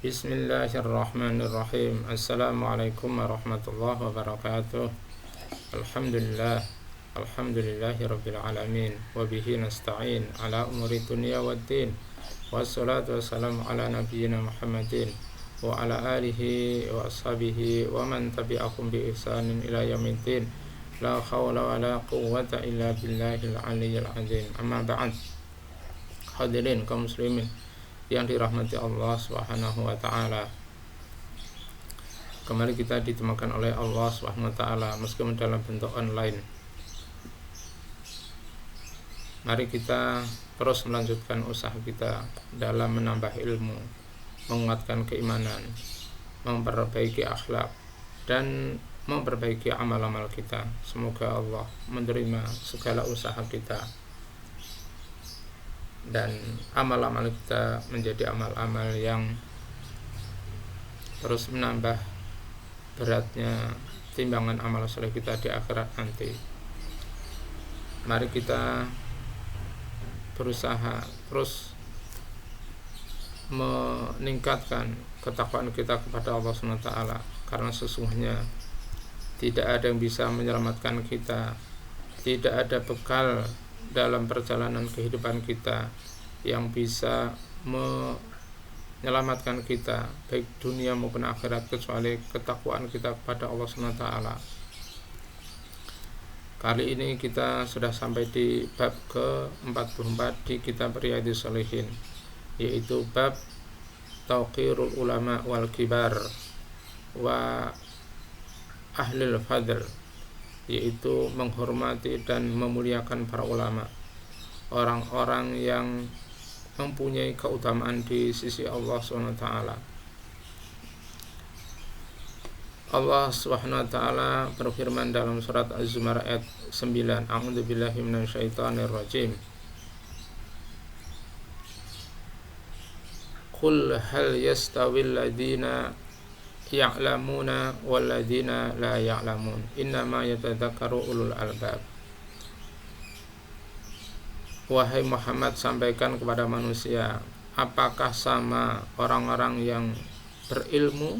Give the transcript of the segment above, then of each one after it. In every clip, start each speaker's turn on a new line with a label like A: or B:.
A: Bismillahirrahmanirrahim. Assalamualaikum warahmatullahi wabarakatuh. Alhamdulillah. Alhamdulillahirabbil alamin. Wa bihi nasta'in ala umuri dunya waddin. Wassalatu wassalamu ala nabiyyina Muhammadin wa ala alihi wa ashabihi wa man tabi'ahum bi ihsanin ila yaumiddin. La haula wala quwwata illa billahil aliyyil azim. Amma ba'd. Hadirin kaum muslimin yang dirahmati Allah Subhanahu wa taala. Kembali kita ditemukan oleh Allah Subhanahu wa taala meskipun dalam bentuk online. Mari kita terus melanjutkan usaha kita dalam menambah ilmu, menguatkan keimanan, memperbaiki akhlak dan memperbaiki amal-amal kita. Semoga Allah menerima segala usaha kita dan amal-amal kita menjadi amal-amal yang terus menambah beratnya timbangan amal soleh kita di akhirat nanti. Mari kita berusaha terus meningkatkan ketakwaan kita kepada Allah SWT, karena sesungguhnya tidak ada yang bisa menyelamatkan kita, tidak ada bekal dalam perjalanan kehidupan kita yang bisa menyelamatkan kita baik dunia maupun akhirat kecuali ketakwaan kita kepada Allah SWT. Kali ini kita sudah sampai di bab ke-44 di kitab Riyadhus Shalihin, yaitu bab tauqirul ulama wal kibar wa ahlil fadl, yaitu menghormati dan memuliakan para ulama, orang-orang yang mempunyai keutamaan di sisi Allah SWT. Allah SWT berfirman dalam surat Az-Zumar ayat 9, A'udzubillahi minasyaitonirrajim. Qul hal yastawil ladina ya'lamuna walladina la ya'lamun innama yatadzakkaru ulul albab. Wahai Muhammad, sampaikan kepada manusia, apakah sama orang-orang yang berilmu,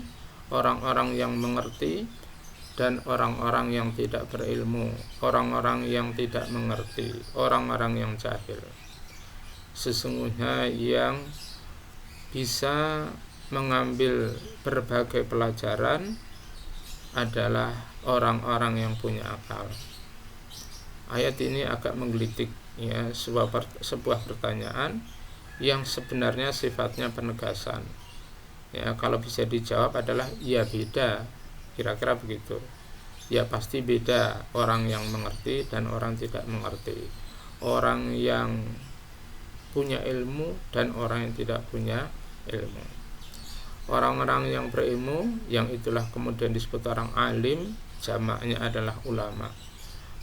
A: orang-orang yang mengerti, dan orang-orang yang tidak berilmu, orang-orang yang tidak mengerti, orang-orang yang jahil? Sesungguhnya yang bisa mengambil berbagai pelajaran adalah orang-orang yang punya akal. Ayat ini agak menggelitik, ya, sebuah pertanyaan yang sebenarnya sifatnya penegasan. Ya, kalau bisa dijawab adalah ya beda, kira-kira begitu. Ya pasti beda orang yang mengerti dan orang tidak mengerti, orang yang punya ilmu dan orang yang tidak punya ilmu. Orang-orang yang berilmu, yang itulah kemudian disebut orang alim, jamaknya adalah ulama,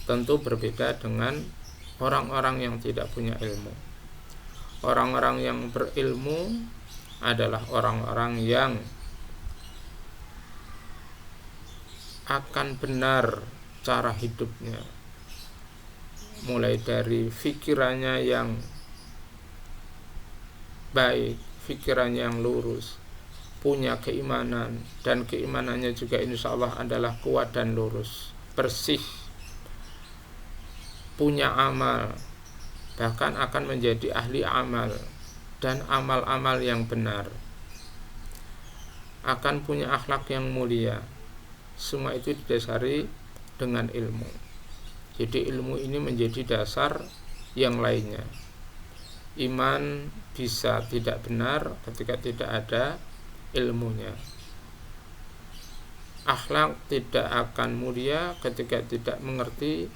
A: tentu berbeda dengan orang-orang yang tidak punya ilmu. Orang-orang yang berilmu adalah orang-orang yang akan benar cara hidupnya, mulai dari fikirannya yang baik, fikirannya yang lurus, punya keimanan, dan keimanannya juga insya Allah adalah kuat dan lurus, bersih, punya amal, bahkan akan menjadi ahli amal dan amal-amal yang benar, akan punya akhlak yang mulia. Semua itu didasari dengan ilmu. Jadi ilmu ini menjadi dasar yang lainnya. Iman bisa tidak benar ketika tidak ada ilmunya. Akhlak tidak akan mulia ketika tidak mengerti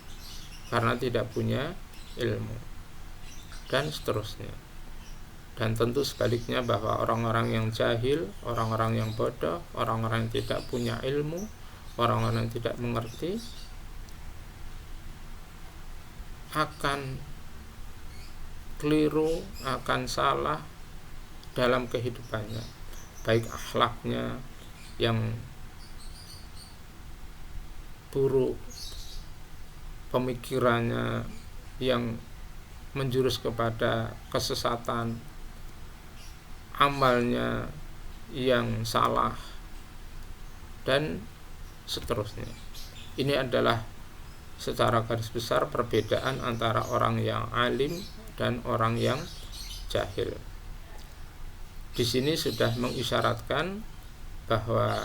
A: karena tidak punya ilmu, dan seterusnya. Dan tentu sebaliknya, bahwa orang-orang yang jahil, orang-orang yang bodoh, orang-orang yang tidak punya ilmu, orang-orang yang tidak mengerti akan keliru, akan salah dalam kehidupannya, baik akhlaknya yang buruk, pemikirannya yang menjurus kepada kesesatan, amalnya yang salah, dan seterusnya. Ini adalah secara garis besar perbedaan antara orang yang alim dan orang yang jahil. Di sini sudah mengisyaratkan bahwa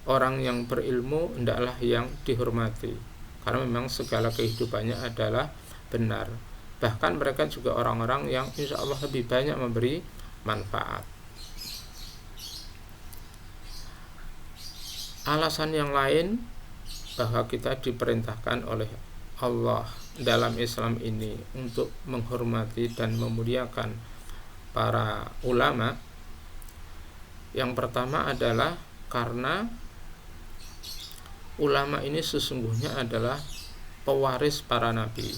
A: orang yang berilmu hendaklah yang dihormati, karena memang segala kehidupannya adalah benar. Bahkan mereka juga orang-orang yang insya Allah lebih banyak memberi manfaat. Alasan yang lain bahwa kita diperintahkan oleh Allah dalam Islam ini untuk menghormati dan memuliakan para ulama, yang pertama adalah karena ulama ini sesungguhnya adalah pewaris para nabi.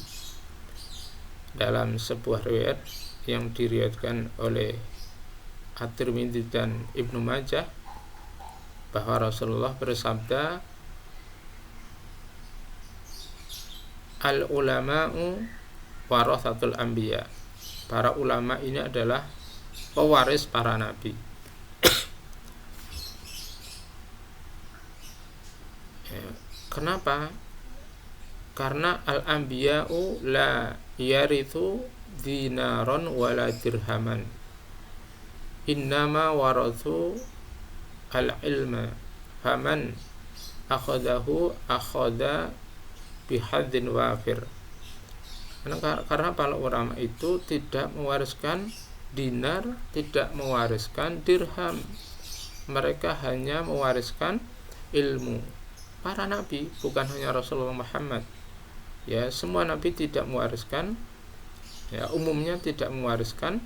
A: Dalam sebuah riwayat yang diriwayatkan oleh At-Tirmidzi dan Ibnu Majah, bahwa Rasulullah bersabda, al-ulama'u warathatul anbiya. Para ulama ini adalah pewaris para nabi. Kenapa? Karena al-anbiya'u la yarithu dinaron wala dirhaman, innama warathu al-ilma, faman akhadahu akhada bihadzin wafir. Karena para ulama itu tidak mewariskan dinar, tidak mewariskan dirham, mereka hanya mewariskan ilmu. Para nabi, bukan hanya Rasulullah Muhammad, ya, semua nabi tidak mewariskan, ya, umumnya tidak mewariskan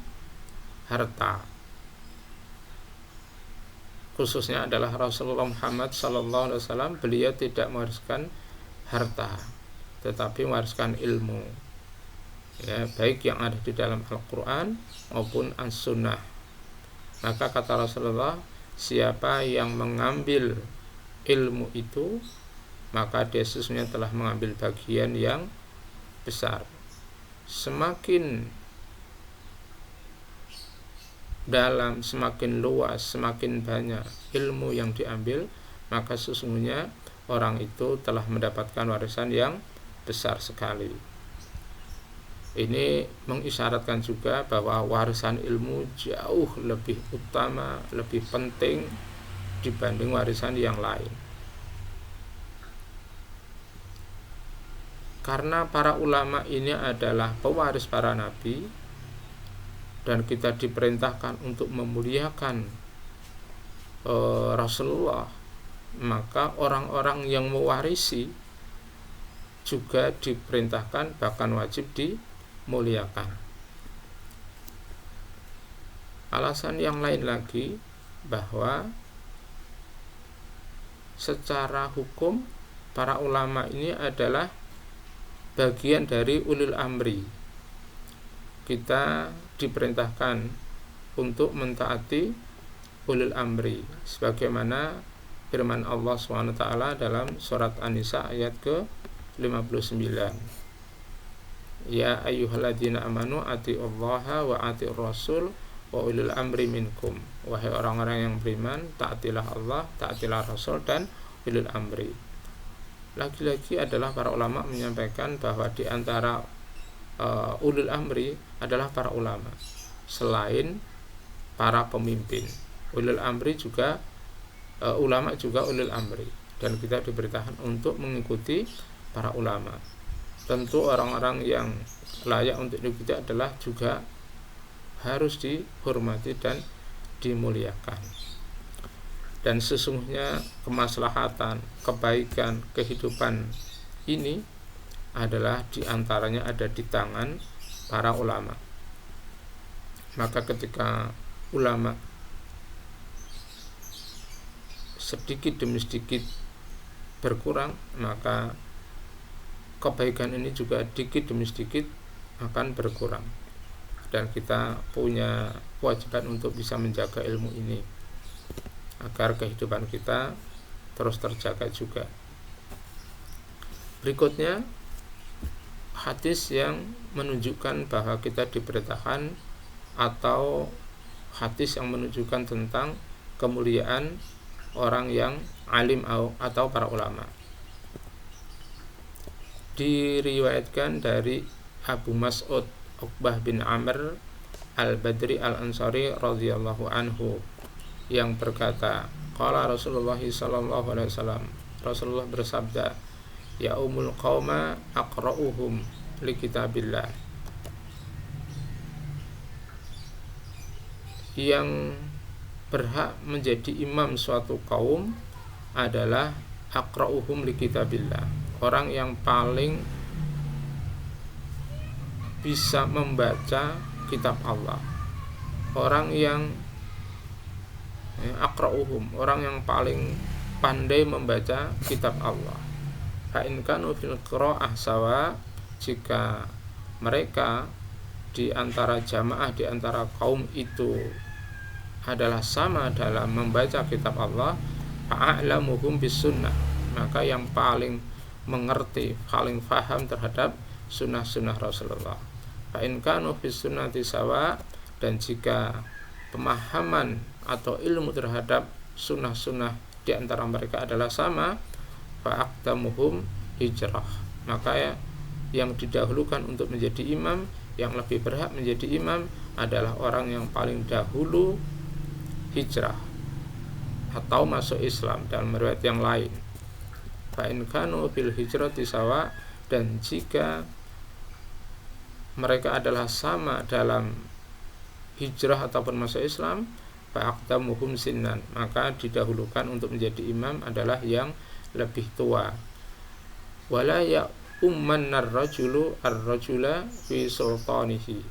A: harta. Khususnya adalah Rasulullah Muhammad SAW, beliau tidak mewariskan harta, tetapi mewariskan ilmu, ya, baik yang ada di dalam Al-Quran maupun As-Sunnah. Maka kata Rasulullah, siapa yang mengambil ilmu itu, maka dia sesungguhnya telah mengambil bagian yang besar. Semakin dalam, semakin luas, semakin banyak ilmu yang diambil, maka sesungguhnya orang itu telah mendapatkan warisan yang besar sekali. Ini mengisyaratkan juga bahwa warisan ilmu jauh lebih utama, lebih penting dibanding warisan yang lain. Karena para ulama ini adalah pewaris para nabi, dan kita diperintahkan untuk memuliakan Rasulullah, maka orang-orang yang mewarisi juga diperintahkan, bahkan wajib dimuliakan. Alasan yang lain lagi, bahwa secara hukum para ulama ini adalah bagian dari ulil amri. Kita diperintahkan untuk mentaati ulil amri, sebagaimana firman Allah SWT dalam surat An-Nisa ayat ke-59, ya ayyuhalladzina amanu atiullaha wa atiur rasul wa ulil amri minkum. Wahai orang-orang yang beriman, taatilah Allah, taatilah Rasul, dan ulil amri. Lagi-lagi adalah para ulama menyampaikan bahwa di antara ulil amri adalah para ulama, selain para pemimpin. Ulil amri juga ulama juga ulil amri, dan kita diberitakan untuk mengikuti para ulama. Tentu orang-orang yang layak untuk diikuti adalah juga harus dihormati dan dimuliakan. Dan sesungguhnya kemaslahatan, kebaikan, kehidupan ini adalah diantaranya ada di tangan para ulama. Maka ketika ulama sedikit demi sedikit berkurang, maka kebaikan ini juga sedikit demi sedikit akan berkurang. Dan kita punya kewajiban untuk bisa menjaga ilmu ini agar kehidupan kita terus terjaga juga. Berikutnya, hadis yang menunjukkan bahwa kita diperintahkan, atau hadis yang menunjukkan tentang kemuliaan orang yang alim atau para ulama. Diriwayatkan dari Abu Mas'ud Uqbah bin Amr Al-Badri Al-Ansari radhiyallahu anhu yang berkata, qala Rasulullah sallallahu alaihi wasallam, Rasulullah bersabda, ya umul qauma aqra'uhum li kitabillah. Yang berhak menjadi imam suatu kaum adalah aqra'uhum li kitabillah, orang yang paling bisa membaca kitab Allah, orang yang aqra'uhum, orang yang paling pandai membaca kitab Allah. Fa in kanu fil qira'ah sawa, jika mereka di antara jamaah, di antara kaum itu adalah sama dalam membaca kitab Allah, fa'alamuhum bis sunnah, maka yang paling mengerti, paling faham terhadap sunnah-sunnah Rasulullah. Fa in kanu bis sunnati sawa, dan jika pemahaman atau ilmu terhadap sunnah-sunnah di antara mereka adalah sama, fa'aqdamuhum hijrah, maka yang didahulukan untuk menjadi imam, yang lebih berhak menjadi imam adalah orang yang paling dahulu hijrah atau masuk Islam dalam riwayat yang lain. Fa in kanu fil hijrati sawa, dan jika mereka adalah sama dalam hijrah ataupun masuk Islam, fa aqdamuhum sinnan, maka didahulukan untuk menjadi imam adalah yang lebih tua. Wala ya ummannar rajulu ar-rajula fi sultanihi,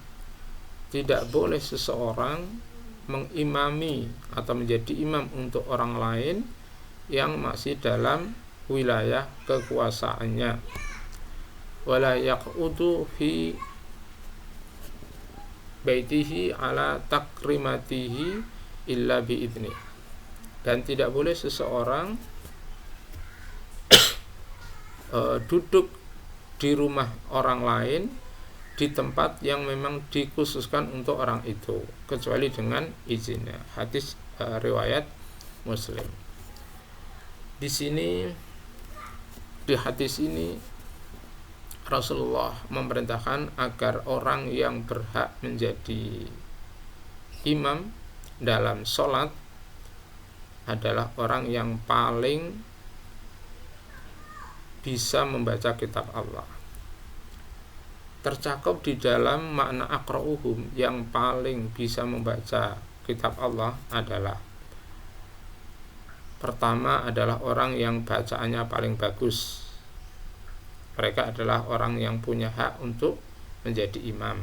A: tidak boleh seseorang mengimami atau menjadi imam untuk orang lain yang masih dalam wilayah kekuasaannya. Wala yaqudu fi baitihi ala takrimatihi illa biidni, dan tidak boleh seseorang duduk di rumah orang lain di tempat yang memang dikhususkan untuk orang itu kecuali dengan izinnya. Hadis riwayat Muslim. Di sini, di hadis ini Rasulullah memerintahkan agar orang yang berhak menjadi imam dalam sholat adalah orang yang paling bisa membaca kitab Allah. Tercakup di dalam makna aqra'uhum, yang paling bisa membaca kitab Allah adalah, pertama adalah orang yang bacaannya paling bagus. Mereka adalah orang yang punya hak untuk menjadi imam.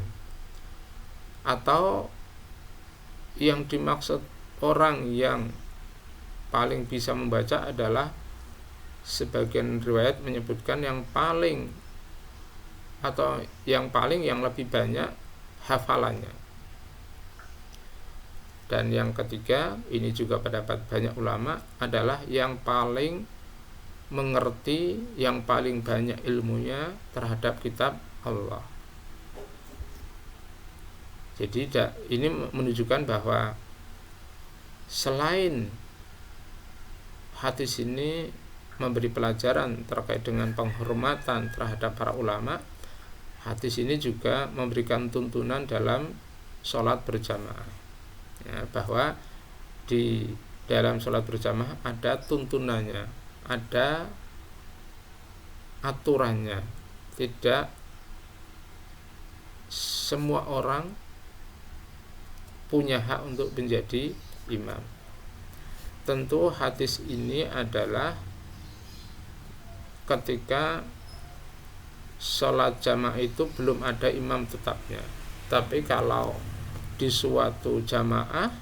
A: Atau yang dimaksud orang yang paling bisa membaca adalah, sebagian riwayat menyebutkan yang paling atau yang lebih banyak hafalannya. Dan yang ketiga, ini juga pendapat banyak ulama, adalah yang paling mengerti, yang paling banyak ilmunya terhadap kitab Allah. Jadi ini menunjukkan bahwa selain hadis ini memberi pelajaran terkait dengan penghormatan terhadap para ulama, hadis ini juga memberikan tuntunan dalam sholat berjamaah, ya, bahwa di dalam sholat berjamaah ada tuntunannya, ada aturannya. Tidak semua orang punya hak untuk menjadi imam. Tentu hadis ini adalah ketika sholat jamaah itu belum ada imam tetapnya. Tapi kalau di suatu jamaah,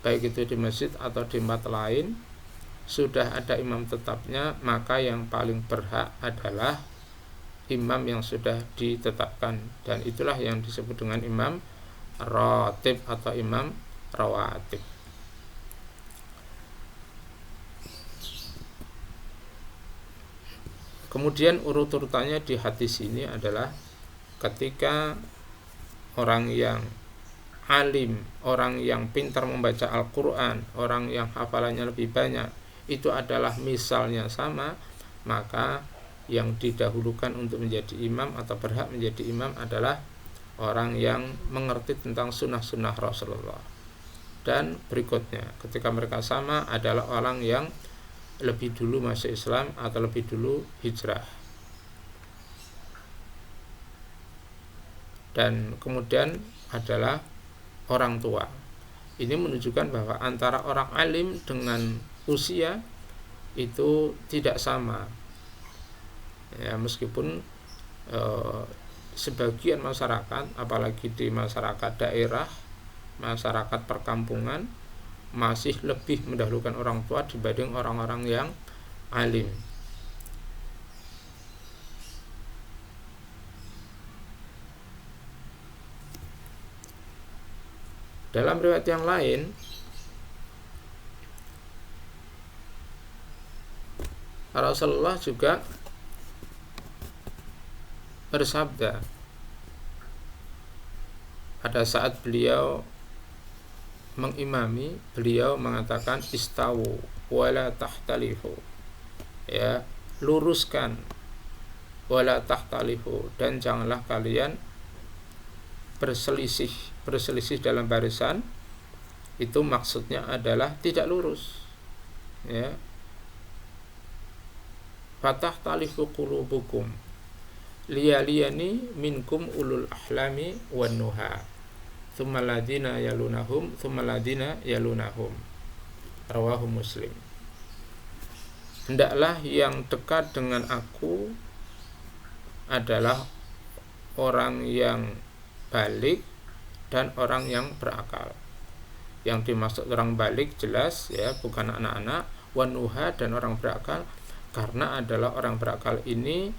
A: baik itu di masjid atau di tempat lain, sudah ada imam tetapnya, maka yang paling berhak adalah imam yang sudah ditetapkan, dan itulah yang disebut dengan imam ratib atau imam rawatib. Kemudian urut-urutannya di hadis ini adalah ketika orang yang alim, orang yang pintar membaca Al-Quran, orang yang hafalannya lebih banyak, itu adalah misalnya sama, maka yang didahulukan untuk menjadi imam atau berhak menjadi imam adalah orang yang mengerti tentang sunnah-sunnah Rasulullah. Dan berikutnya, ketika mereka sama adalah orang yang lebih dulu masuk Islam atau lebih dulu hijrah. Dan kemudian adalah orang tua. Ini menunjukkan bahwa antara orang alim dengan usia itu tidak sama. Ya, meskipun sebagian masyarakat, apalagi di masyarakat daerah, masyarakat perkampungan, masih lebih mendahulukan orang tua dibanding orang-orang yang alim. Dalam riwayat yang lain, Rasulullah juga bersabda pada saat beliau mengimami, beliau mengatakan istawu wala tahtalifu, ya, luruskan, wala tahtalifu, dan janganlah kalian berselisih dalam barisan. Itu maksudnya adalah tidak lurus, ya. Fatahtalifu qulubukum liyaliyani minkum ulul ahlami wan nuha tsumma ladina yalunahum tsumma ladina yalunahum, rawahu Muslim. Hendaklah yang dekat dengan aku adalah orang yang balik dan orang yang berakal. Yang dimaksud orang balik jelas, ya, bukan anak-anak. Wan nuha, dan orang berakal, karena adalah orang berakal ini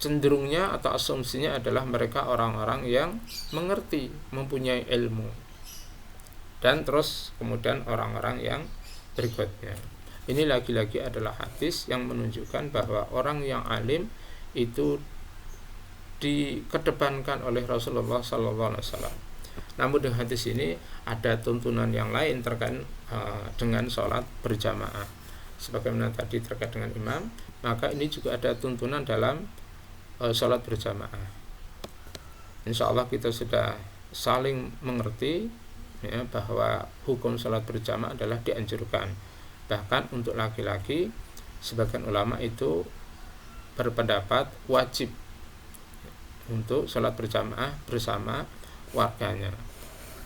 A: cenderungnya atau asumsinya adalah mereka orang-orang yang mengerti, mempunyai ilmu. Dan terus kemudian orang-orang yang berikutnya. Ini lagi-lagi adalah hadis yang menunjukkan bahwa orang yang alim itu dikedepankan oleh Rasulullah SAW. Namun di hadis ini ada tuntunan yang lain terkait dengan sholat berjamaah. Sebagaimana tadi terkait dengan imam, maka ini juga ada tuntunan dalam sholat berjamaah. Insya Allah kita sudah saling mengerti, ya, bahwa hukum sholat berjamaah adalah dianjurkan. Bahkan untuk laki-laki, sebagian ulama itu berpendapat wajib untuk sholat berjamaah bersama warganya.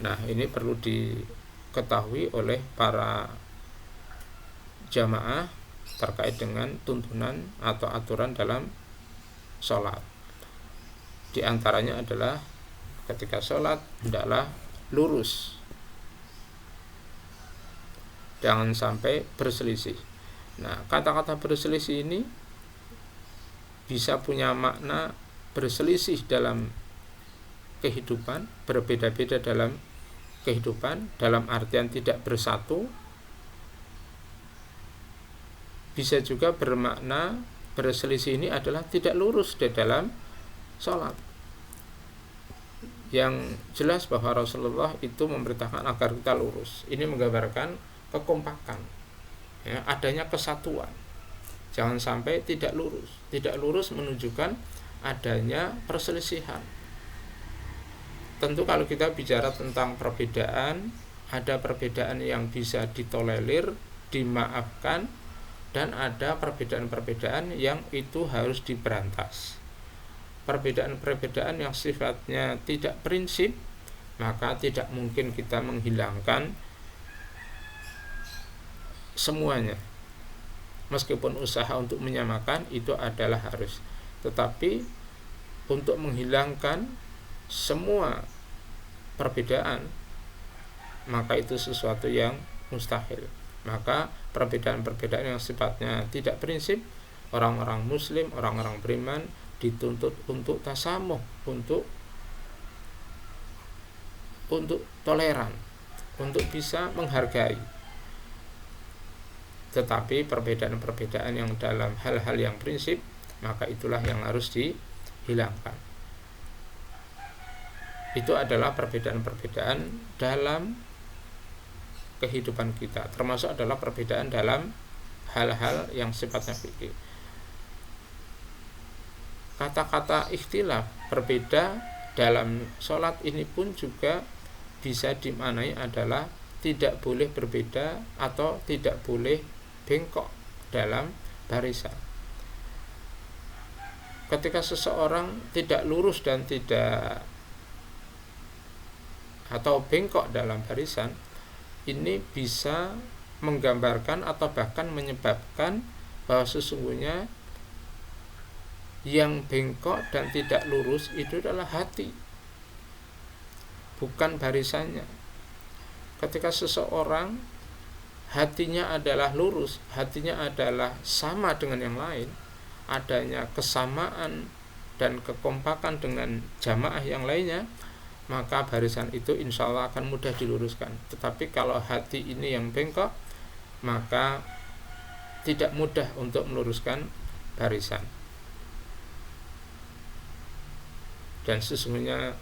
A: Nah, ini perlu diketahui oleh para jamaah terkait dengan tuntunan atau aturan dalam sholat. Di antaranya adalah ketika sholat hendaklah lurus, jangan sampai berselisih. Nah, kata-kata berselisih ini bisa punya makna berselisih dalam kehidupan, berbeda-beda dalam kehidupan, dalam artian tidak bersatu. Bisa juga bermakna berselisih ini adalah tidak lurus di dalam sholat. Yang jelas bahwa Rasulullah itu memerintahkan agar kita lurus. Ini menggambarkan kekompakan, ya, adanya kesatuan. Jangan sampai tidak lurus. Tidak lurus menunjukkan adanya perselisihan. Tentu kalau kita bicara tentang perbedaan, ada perbedaan yang bisa ditolerir, dimaafkan, dan ada perbedaan-perbedaan yang itu harus diberantas. Perbedaan-perbedaan yang sifatnya tidak prinsip, maka tidak mungkin kita menghilangkan semuanya. Meskipun usaha untuk menyamakan itu adalah harus, tetapi untuk menghilangkan semua perbedaan, maka itu sesuatu yang mustahil. Maka perbedaan-perbedaan yang sifatnya tidak prinsip, orang-orang muslim, orang-orang beriman dituntut untuk tasamuh, untuk toleran, untuk bisa menghargai. Tetapi perbedaan-perbedaan yang dalam hal-hal yang prinsip, maka itulah yang harus dihilangkan. itu adalah perbedaan-perbedaan dalam kehidupan kita, termasuk adalah perbedaan dalam hal-hal yang sifatnya fikih. Kata-kata ikhtilaf berbeda dalam sholat ini pun juga bisa dimaknai adalah tidak boleh berbeda atau tidak boleh bengkok dalam barisan. Ketika seseorang tidak lurus dan tidak atau bengkok dalam barisan, ini bisa menggambarkan atau bahkan menyebabkan bahwa sesungguhnya yang bengkok dan tidak lurus itu adalah hati, bukan barisannya. Ketika seseorang hatinya adalah lurus, hatinya adalah sama dengan yang lain, adanya kesamaan dan kekompakan dengan jamaah yang lainnya, maka barisan itu insya Allah akan mudah diluruskan. Tetapi kalau hati ini yang bengkok, maka tidak mudah untuk meluruskan barisan. Dan sesungguhnya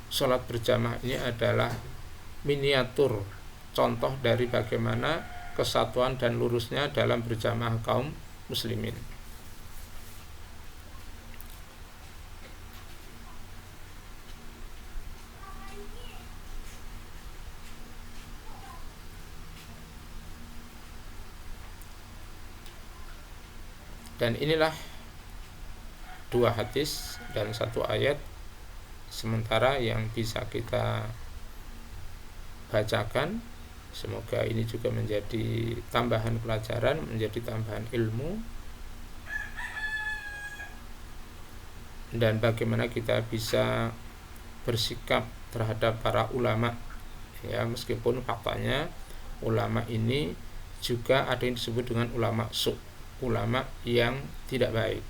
A: sholat berjamaah ini adalah miniatur contoh dari bagaimana kesatuan dan lurusnya dalam berjamaah kaum muslimin. Dan inilah dua hadis dan satu ayat sementara yang bisa kita bacakan. Semoga ini juga menjadi tambahan pelajaran, menjadi tambahan ilmu, dan bagaimana kita bisa bersikap terhadap para ulama, ya, meskipun faktanya ulama ini juga ada yang disebut dengan ulama su', ulama yang tidak baik.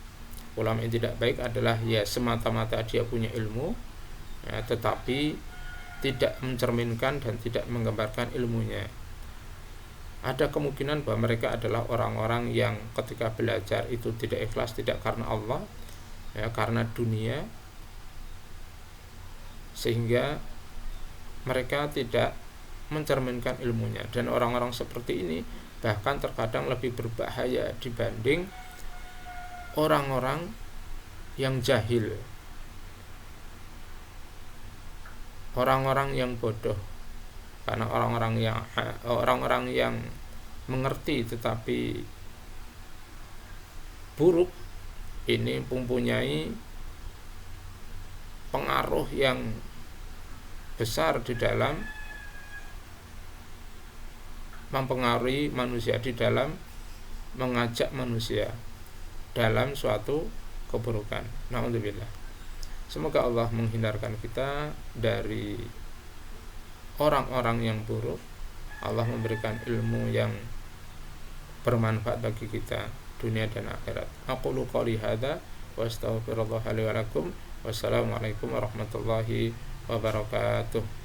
A: Ulama yang tidak baik adalah ya semata-mata dia punya ilmu, ya, tetapi tidak mencerminkan dan tidak menggambarkan ilmunya. Ada kemungkinan bahwa mereka adalah orang-orang yang ketika belajar itu tidak ikhlas, tidak karena Allah, ya, karena dunia, sehingga mereka tidak mencerminkan ilmunya. Dan orang-orang seperti ini bahkan terkadang lebih berbahaya dibanding orang-orang yang jahil, orang-orang yang bodoh. Karena orang-orang yang mengerti tetapi buruk ini mempunyai pengaruh yang besar di dalam mempengaruhi manusia, di dalam mengajak manusia dalam suatu keburukan. Na'udzubillah. Semoga Allah menghindarkan kita dari orang-orang yang buruk. Allah memberikan ilmu yang bermanfaat bagi kita dunia dan akhirat. Aqulu qouli hadza wa astaghfirullah li wa lakum. Wassalamualaikum warahmatullahi wabarakatuh.